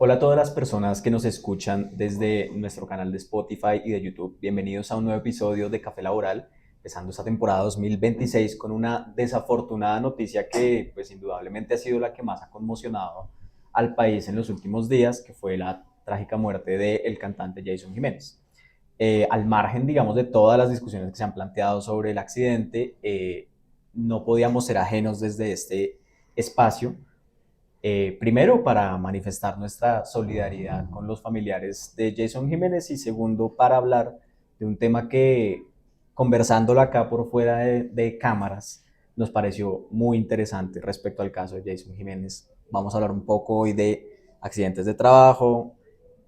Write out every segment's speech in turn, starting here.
Hola a todas las personas que nos escuchan desde nuestro canal de Spotify y de YouTube. Bienvenidos a un nuevo episodio de Café Laboral, empezando esta temporada 2026 con una desafortunada noticia que pues indudablemente ha sido la que más ha conmocionado al país en los últimos días, que fue la trágica muerte del cantante Jason Jiménez. Al margen, digamos, de todas las discusiones que se han planteado sobre el accidente, no podíamos ser ajenos desde este espacio. Primero, para manifestar nuestra solidaridad con los familiares de Jason Jiménez y segundo, para hablar de un tema que, conversándolo acá por fuera de cámaras, nos pareció muy interesante respecto al caso de Jason Jiménez. Vamos a hablar un poco hoy de accidentes de trabajo,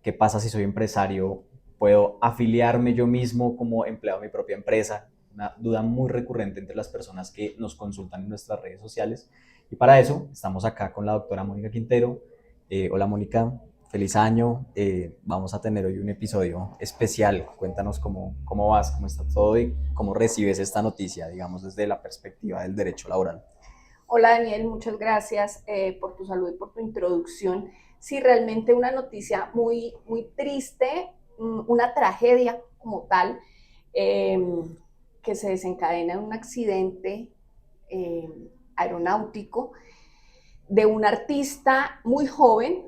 qué pasa si soy empresario, puedo afiliarme yo mismo como empleado de mi propia empresa, una duda muy recurrente entre las personas que nos consultan en nuestras redes sociales. Y para eso estamos acá con la doctora Mónica Quintero. Hola Mónica, feliz año. Vamos a tener hoy un episodio especial. Cuéntanos cómo vas, cómo está todo y cómo recibes esta noticia, digamos, desde la perspectiva del derecho laboral. Hola Daniel, muchas gracias por tu salud y por tu introducción. Sí, realmente una noticia muy triste, una tragedia como tal, eh, que se desencadena en un accidente eh, aeronáutico de un artista muy joven,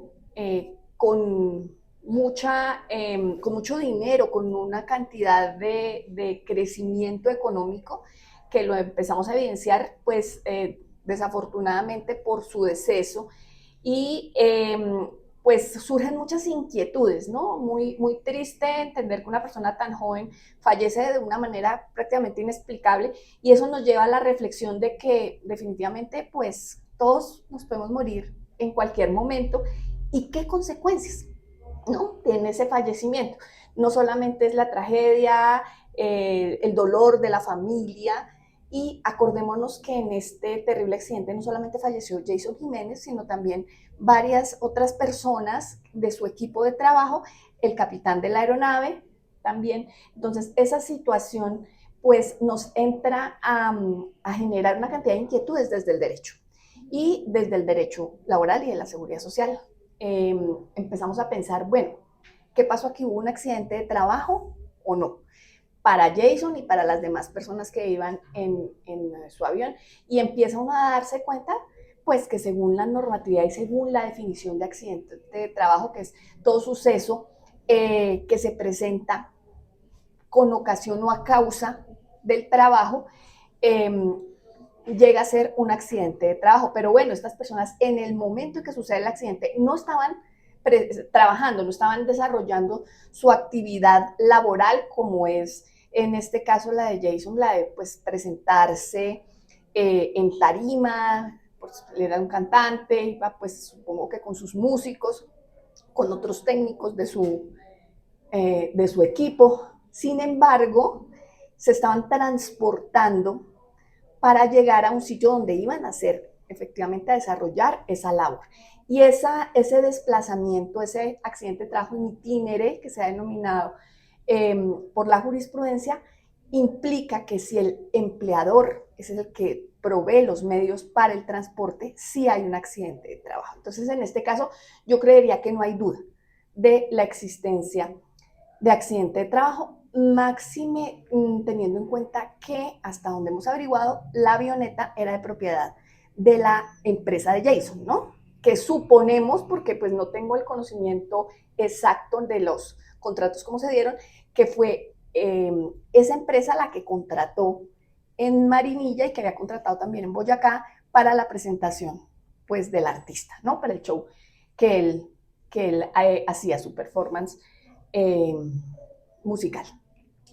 con mucho dinero, con una cantidad de crecimiento económico que lo empezamos a evidenciar, pues desafortunadamente por su deceso. Y pues surgen muchas inquietudes, ¿no? Muy triste entender que una persona tan joven fallece de una manera prácticamente inexplicable, y eso nos lleva a la reflexión de que definitivamente pues todos nos podemos morir en cualquier momento, y qué consecuencias, ¿no?, tiene ese fallecimiento. No solamente es la tragedia, el dolor de la familia, y acordémonos que en este terrible accidente no solamente falleció Jason Jiménez, sino también varias otras personas de su equipo de trabajo, el capitán de la aeronave también. Entonces, esa situación pues nos entra a generar una cantidad de inquietudes desde el derecho y desde el derecho laboral y de la seguridad social. Empezamos a pensar, bueno, ¿qué pasó aquí? ¿Hubo un accidente de trabajo o no? Para Jason y para las demás personas que iban en su avión. Y empieza uno a darse cuenta, pues que según la normatividad y según la definición de accidente de trabajo, que es todo suceso que se presenta con ocasión o a causa del trabajo, eh, llega a ser un accidente de trabajo. Pero bueno, estas personas en el momento en que sucede el accidente no estaban trabajando, no estaban desarrollando su actividad laboral, como es en este caso la de Jason, la de pues presentarse en tarima. Pues él era un cantante, iba pues supongo que con sus músicos, con otros técnicos de su equipo. Sin embargo, se estaban transportando para llegar a un sitio donde iban a hacer, efectivamente, a desarrollar esa labor. Y ese desplazamiento, ese accidente de trabajo in itinere, que se ha denominado por la jurisprudencia, implica que si el empleador es el que provee los medios para el transporte, sí hay un accidente de trabajo. Entonces, en este caso, yo creería que no hay duda de la existencia de accidente de trabajo, máxime teniendo en cuenta que hasta donde hemos averiguado, la avioneta era de propiedad de la empresa de Jason, ¿no? Que suponemos, porque pues no tengo el conocimiento exacto de los contratos como se dieron, que fue esa empresa la que contrató en Marinilla y que había contratado también en Boyacá para la presentación pues del artista, ¿no? Para el show que él hacía su performance eh, musical.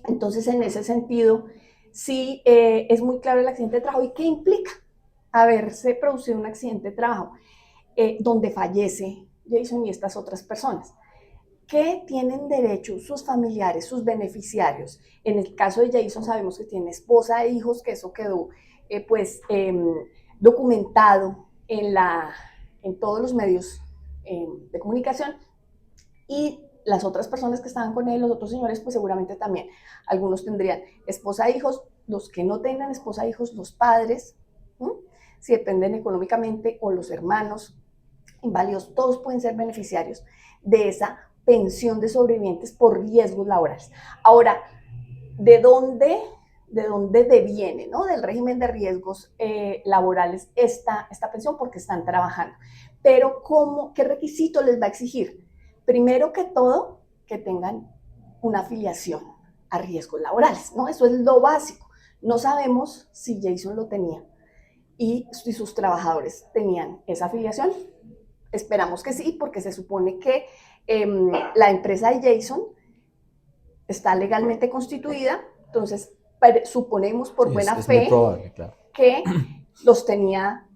Entonces, en ese sentido, sí es muy claro el accidente de trabajo. ¿Y qué implica haberse producido un accidente de trabajo donde fallece Jason y estas otras personas? ¿Qué tienen derecho sus familiares, sus beneficiarios? En el caso de Jason sabemos que tiene esposa e hijos, que eso quedó pues documentado en todos los medios de comunicación. Y las otras personas que estaban con él, los otros señores, pues seguramente también. Algunos tendrían esposa e hijos, los que no tengan esposa e hijos, los padres, ¿sí?, si dependen económicamente, o los hermanos, inválidos, todos pueden ser beneficiarios de esa pensión de sobrevivientes por riesgos laborales. Ahora, ¿de dónde deviene, ¿no? Del régimen de riesgos laborales esta pensión? Porque están trabajando. Pero ¿qué requisito les va a exigir? Primero que todo, que tengan una afiliación a riesgos laborales, ¿no? Eso es lo básico. No sabemos si Jason lo tenía y si sus trabajadores tenían esa afiliación. Esperamos que sí, porque se supone que la empresa de Jason está legalmente constituida, entonces suponemos por buena es muy fe probable, claro. que los tenía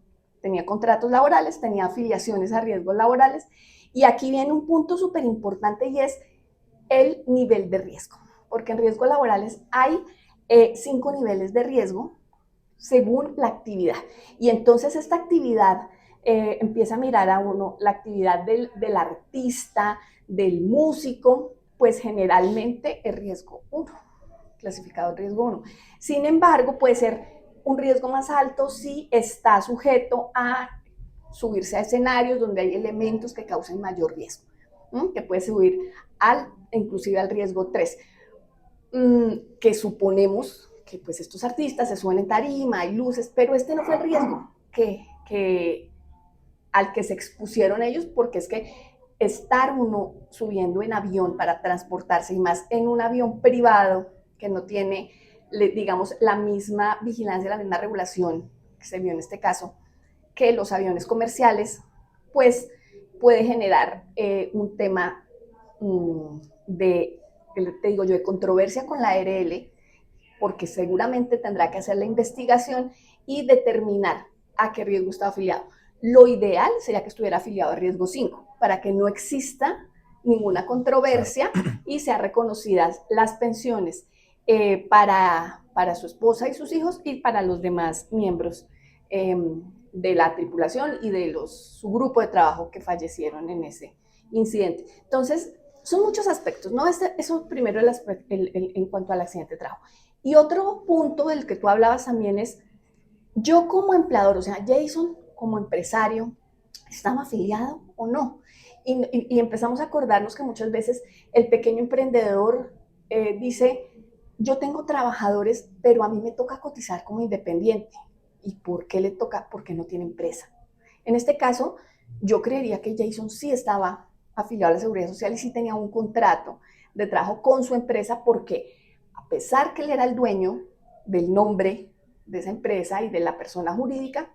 contratos laborales, tenía afiliaciones a riesgos laborales, y aquí viene un punto súper importante y es el nivel de riesgo, porque en riesgos laborales hay 5 niveles de riesgo según la actividad, y entonces esta actividad empieza a mirar a uno la actividad del artista, del músico, pues generalmente es riesgo 1, clasificado riesgo 1. Sin embargo, puede ser un riesgo más alto si está sujeto a subirse a escenarios donde hay elementos que causen mayor riesgo, que puede subir inclusive al riesgo 3, que suponemos que pues estos artistas se suben en tarima, hay luces, pero este no fue el riesgo al que se expusieron ellos, porque es que estar uno subiendo en avión para transportarse, y más en un avión privado que no tiene, digamos, la misma vigilancia, la misma regulación que se vio en este caso, que los aviones comerciales, pues puede generar un tema te digo yo, de controversia con la ARL, porque seguramente tendrá que hacer la investigación y determinar a qué riesgo está afiliado. Lo ideal sería que estuviera afiliado a riesgo 5, para que no exista ninguna controversia y sean reconocidas las pensiones para su esposa y sus hijos y para los demás miembros de la tripulación y de su grupo de trabajo que fallecieron en ese incidente. Entonces, son muchos aspectos, ¿no? Eso primero en cuanto al accidente de trabajo. Y otro punto del que tú hablabas también es, yo como empleador, o sea, Jason como empresario, ¿estaba afiliado o no? Y empezamos a acordarnos que muchas veces el pequeño emprendedor dice, yo tengo trabajadores, pero a mí me toca cotizar como independiente. ¿Y por qué le toca? Porque no tiene empresa. En este caso, yo creería que Jason sí estaba afiliado a la Seguridad Social y sí tenía un contrato de trabajo con su empresa, porque a pesar que él era el dueño del nombre de esa empresa y de la persona jurídica,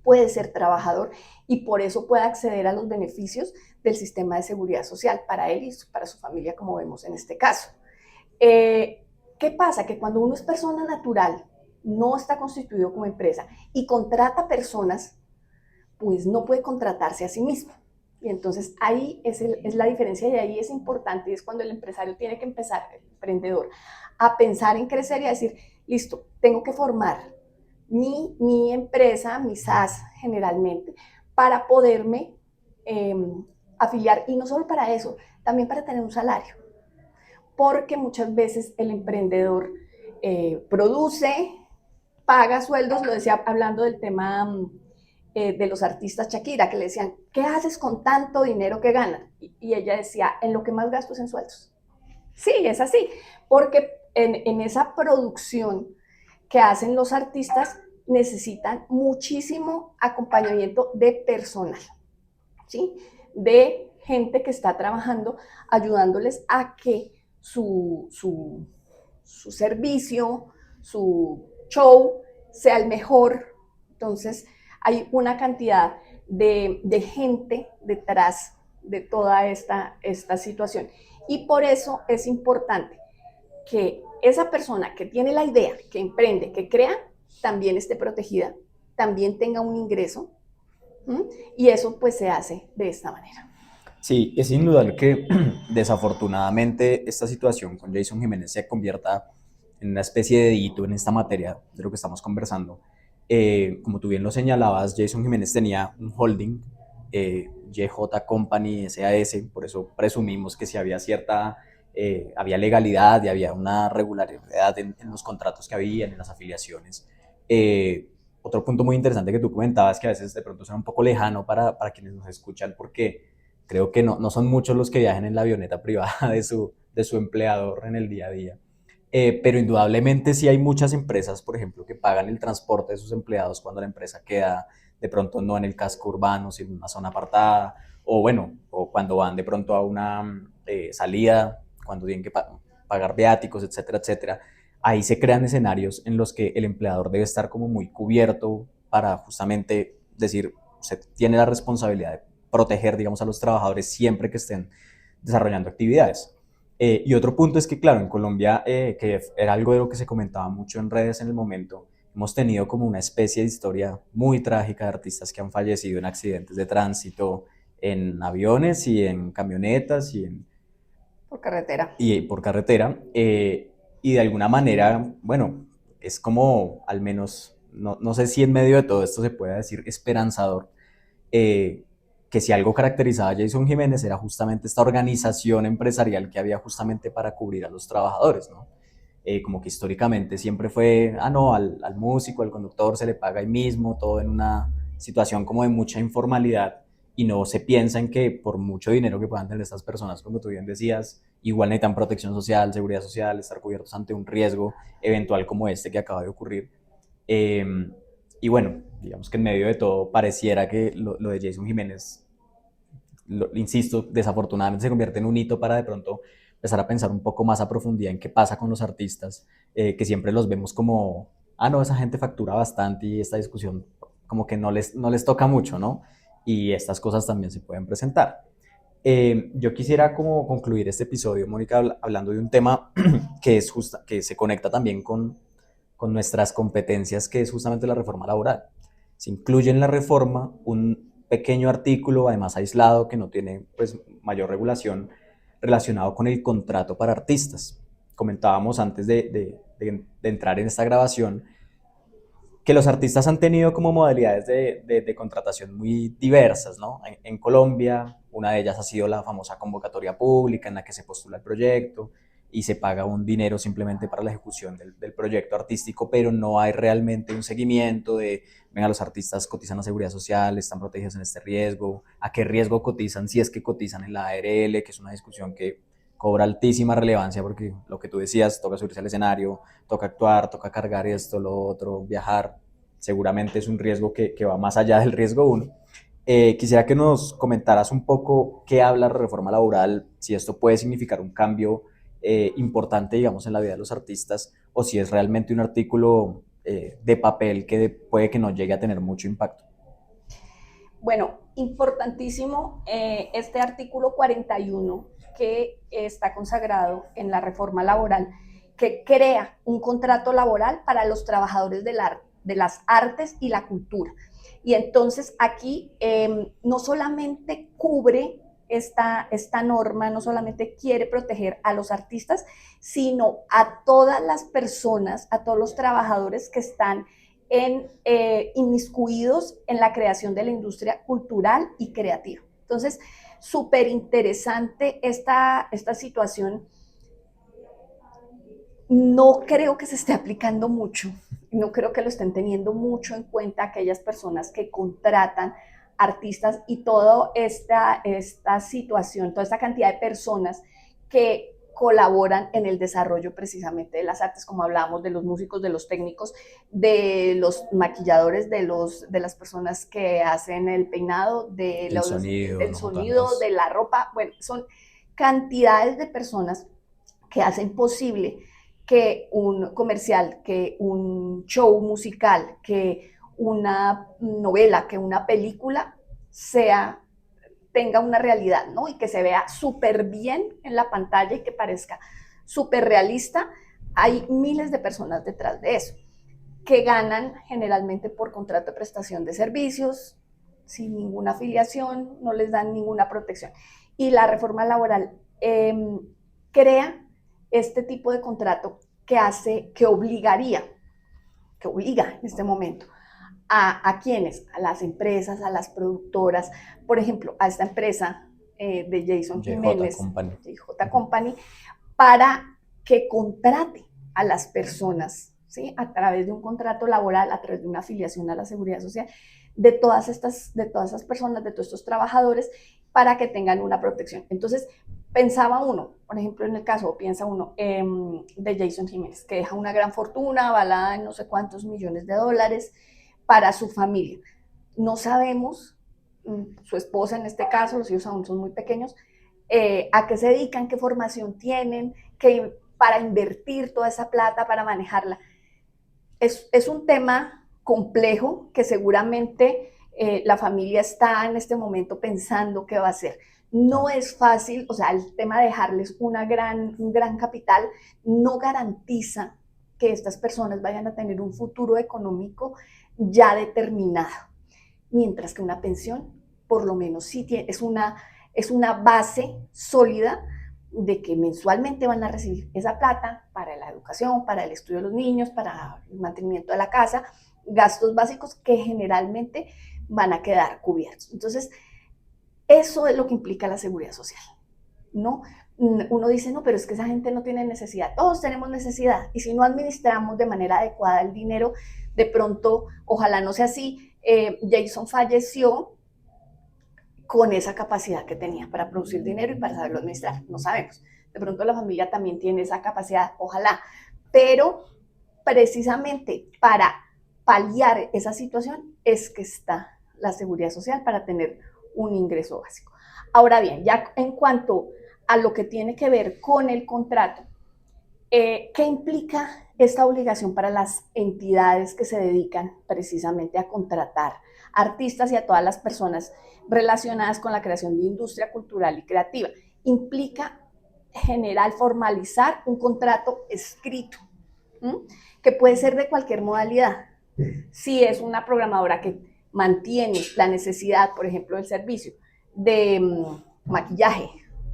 puede ser trabajador y por eso puede acceder a los beneficios del sistema de seguridad social para él y para su familia, como vemos en este caso. ¿Qué pasa? Que cuando uno es persona natural, no está constituido como empresa y contrata personas, pues no puede contratarse a sí mismo. Y entonces ahí es la diferencia, y ahí es importante, y es cuando el empresario tiene que empezar, el emprendedor, a pensar en crecer y a decir, listo, tengo que formar mi empresa, mi SAS generalmente, para poderme afiliar, y no solo para eso, también para tener un salario, porque muchas veces el emprendedor produce, paga sueldos, lo decía hablando del tema de los artistas Shakira, que le decían, ¿qué haces con tanto dinero que ganan? Y ella decía, en lo que más gasto es en sueldos. Sí, es así, porque en esa producción que hacen los artistas necesitan muchísimo acompañamiento de personal, ¿sí? De gente que está trabajando, ayudándoles a que su servicio, su show sea el mejor. Entonces, hay una cantidad de gente detrás de toda esta situación. Y por eso es importante que esa persona que tiene la idea, que emprende, que crea, también esté protegida, también tenga un ingreso, y eso pues se hace de esta manera. Sí, es indudable que desafortunadamente esta situación con Jason Jiménez se convierta en una especie de hito en esta materia de lo que estamos conversando. Como tú bien lo señalabas, Jason Jiménez tenía un holding, YJ Company SAS, por eso presumimos que si había había legalidad y había una regularidad en los contratos que había, en las afiliaciones. otro punto muy interesante que tú comentabas, que a veces de pronto suena un poco lejano para quienes nos escuchan, porque creo que no son muchos los que viajan en la avioneta privada de su empleador en el día a día. Pero indudablemente sí hay muchas empresas, por ejemplo, que pagan el transporte de sus empleados cuando la empresa queda de pronto no en el casco urbano, sino en una zona apartada, o bueno, o cuando van de pronto a una salida, cuando tienen que pagar viáticos, etcétera, etcétera. Ahí se crean escenarios en los que el empleador debe estar como muy cubierto para justamente decir, se tiene la responsabilidad de proteger, digamos, a los trabajadores siempre que estén desarrollando actividades. Y otro punto es que, claro, en Colombia, que era algo de lo que se comentaba mucho en redes en el momento, hemos tenido como una especie de historia muy trágica de artistas que han fallecido en accidentes de tránsito, en aviones y en camionetas por carretera. y por carretera. Y de alguna manera, bueno, es como al menos, no sé si en medio de todo esto se puede decir esperanzador, eh, que si algo caracterizaba a Jason Jiménez era justamente esta organización empresarial que había justamente para cubrir a los trabajadores, ¿no? Como que históricamente siempre fue, no, al músico, al conductor se le paga ahí mismo, todo en una situación como de mucha informalidad y no se piensa en que por mucho dinero que puedan tener estas personas, como tú bien decías, igual necesitan protección social, seguridad social, estar cubiertos ante un riesgo eventual como este que acaba de ocurrir. Eh, y bueno, digamos que en medio de todo pareciera que lo de Jason Jiménez, insisto, desafortunadamente se convierte en un hito para de pronto empezar a pensar un poco más a profundidad en qué pasa con los artistas, que siempre los vemos como, no, esa gente factura bastante y esta discusión como que no les toca mucho, ¿no? Y estas cosas también se pueden presentar. Yo quisiera como concluir este episodio, Mónica, hablando de un tema que, es justa, que se conecta también con nuestras competencias, que es justamente la reforma laboral. Se incluye en la reforma un pequeño artículo, además aislado, que no tiene pues, mayor regulación, relacionado con el contrato para artistas. Comentábamos antes de entrar en esta grabación que los artistas han tenido como modalidades de contratación muy diversas, ¿no? En Colombia, una de ellas ha sido la famosa convocatoria pública en la que se postula el proyecto y se paga un dinero simplemente para la ejecución del proyecto artístico, pero no hay realmente un seguimiento de, venga, los artistas cotizan a seguridad social, están protegidos en este riesgo, a qué riesgo cotizan, si es que cotizan en la ARL, que es una discusión que cobra altísima relevancia porque lo que tú decías, toca subirse al escenario, toca actuar, toca cargar esto, lo otro, viajar, seguramente es un riesgo que va más allá del riesgo uno. Quisiera que nos comentaras un poco qué habla la reforma laboral, si esto puede significar un cambio importante, digamos, en la vida de los artistas, o si es realmente un artículo de papel que puede que no llegue a tener mucho impacto. Bueno, importantísimo este artículo 41 que está consagrado en la reforma laboral, que crea un contrato laboral para los trabajadores de las artes y la cultura. Y entonces aquí no solamente cubre esta norma, no solamente quiere proteger a los artistas, sino a todas las personas, a todos los trabajadores que están inmiscuidos en la creación de la industria cultural y creativa. Entonces, súper interesante esta situación. No creo que se esté aplicando mucho, no creo que lo estén teniendo mucho en cuenta aquellas personas que contratan artistas y toda esta situación, toda esta cantidad de personas que colaboran en el desarrollo precisamente de las artes, como hablábamos de los músicos, de los técnicos, de los maquilladores, de las personas que hacen el peinado, Sonido, del no sonido, tantas. de la ropa. Bueno, son cantidades de personas que hacen posible que un comercial, que un show musical, que una novela, que una película tenga una realidad, ¿no? Y que se vea súper bien en la pantalla y que parezca súper realista. Hay miles de personas detrás de eso que ganan generalmente por contrato de prestación de servicios, sin ninguna afiliación, no les dan ninguna protección. Y la reforma laboral crea este tipo de contrato que obliga en este momento a quienes, a las empresas, a las productoras, por ejemplo, a esta empresa de Jason JJ Jiménez, Company. JJ Company, para que contrate a las personas ¿sí? A través de un contrato laboral, a través de una afiliación a la Seguridad Social, de todas esas personas, de todos estos trabajadores, para que tengan una protección. Entonces, pensaba uno, por ejemplo, en el caso, piensa uno de Jason Jiménez, que deja una gran fortuna, avalada en no sé cuántos millones de dólares para su familia. No sabemos, su esposa en este caso, los hijos aún son muy pequeños, a qué se dedican, qué formación tienen, para invertir toda esa plata, para manejarla. Es un tema complejo que seguramente la familia está en este momento pensando qué va a hacer. No es fácil, o sea, el tema de dejarles un gran capital no garantiza que estas personas vayan a tener un futuro económico ya determinado, mientras que una pensión, por lo menos, sí es una base sólida de que mensualmente van a recibir esa plata para la educación, para el estudio de los niños, para el mantenimiento de la casa, gastos básicos que generalmente van a quedar cubiertos. Entonces, eso es lo que implica la seguridad social, ¿no? Uno dice, no, pero es que esa gente no tiene necesidad. Todos tenemos necesidad. Y si no administramos de manera adecuada el dinero, de pronto, ojalá no sea así, Jason falleció con esa capacidad que tenía para producir dinero y para saberlo administrar. No sabemos. De pronto la familia también tiene esa capacidad, ojalá. Pero precisamente para paliar esa situación es que está la seguridad social para tener un ingreso básico. Ahora bien, ya en cuanto a lo que tiene que ver con el contrato, ¿qué implica esta obligación para las entidades que se dedican precisamente a contratar artistas y a todas las personas relacionadas con la creación de industria cultural y creativa? Implica generar, formalizar un contrato escrito, ¿m? Que puede ser de cualquier modalidad. Si es una programadora que mantiene la necesidad, por ejemplo, del servicio de maquillaje,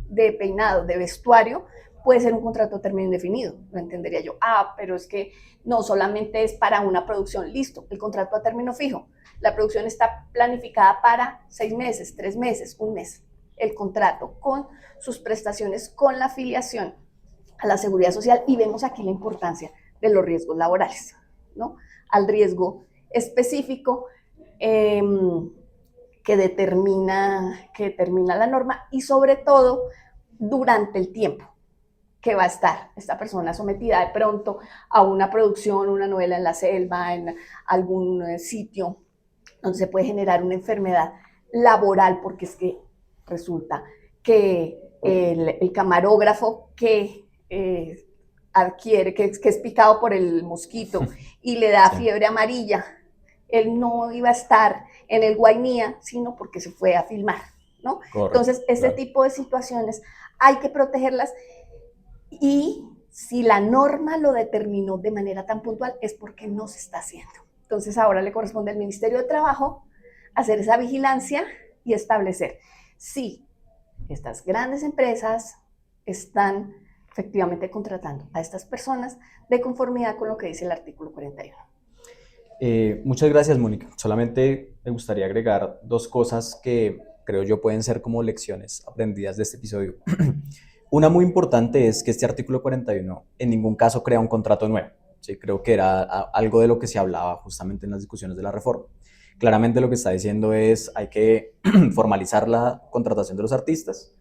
de peinado, de vestuario, puede ser un contrato a término indefinido, lo entendería yo. Pero es que no solamente es para una producción, listo, el contrato a término fijo. La producción está planificada para 6 meses, 3 meses, un mes. El contrato con sus prestaciones, con la afiliación a la seguridad social, y vemos aquí la importancia de los riesgos laborales, ¿no? Al riesgo específico que determina la norma, y sobre todo durante el tiempo que va a estar esta persona sometida de pronto a una producción, una novela en la selva, en algún sitio donde se puede generar una enfermedad laboral, porque es que resulta que el camarógrafo que adquiere, que es picado por el mosquito y le da Sí, fiebre amarilla, él no iba a estar en el Guainía, sino porque se fue a filmar, ¿no? correcto, Entonces, este claro. tipo de situaciones hay que protegerlas, y si la norma lo determinó de manera tan puntual es porque no se está haciendo. Entonces ahora le corresponde al Ministerio de Trabajo hacer esa vigilancia y establecer si estas grandes empresas están efectivamente contratando a estas personas de conformidad con lo que dice el artículo 41. Muchas gracias, Mónica. Solamente me gustaría agregar dos cosas que creo yo pueden ser como lecciones aprendidas de este episodio. Una muy importante es que este artículo 41 en ningún caso crea un contrato nuevo. ¿Sí? Creo que era algo de lo que se hablaba justamente en las discusiones de la reforma. Claramente lo que está diciendo es hay que formalizar la contratación de los artistas.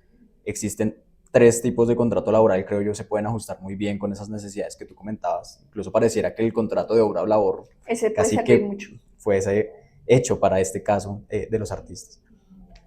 Existen tres tipos de contrato laboral, creo yo, se pueden ajustar muy bien con esas necesidades que tú comentabas. Incluso pareciera que el contrato de obra o labor Ese puede casi servir que mucho. fuese hecho para este caso de los artistas.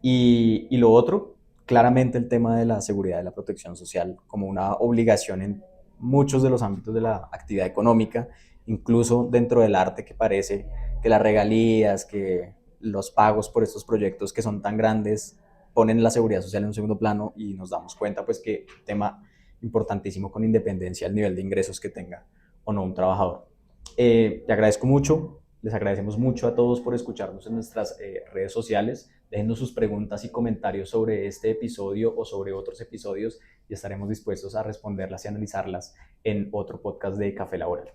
Y lo otro, claramente el tema de la seguridad y la protección social como una obligación en muchos de los ámbitos de la actividad económica, incluso dentro del arte, que parece que las regalías, que los pagos por estos proyectos que son tan grandes ponen la seguridad social en un segundo plano, y nos damos cuenta pues que un tema importantísimo con independencia del nivel de ingresos que tenga o no un trabajador. Te agradezco mucho, les agradecemos mucho a todos por escucharnos en nuestras redes sociales. Déjennos sus preguntas y comentarios sobre este episodio o sobre otros episodios y estaremos dispuestos a responderlas y analizarlas en otro podcast de Café Laboral.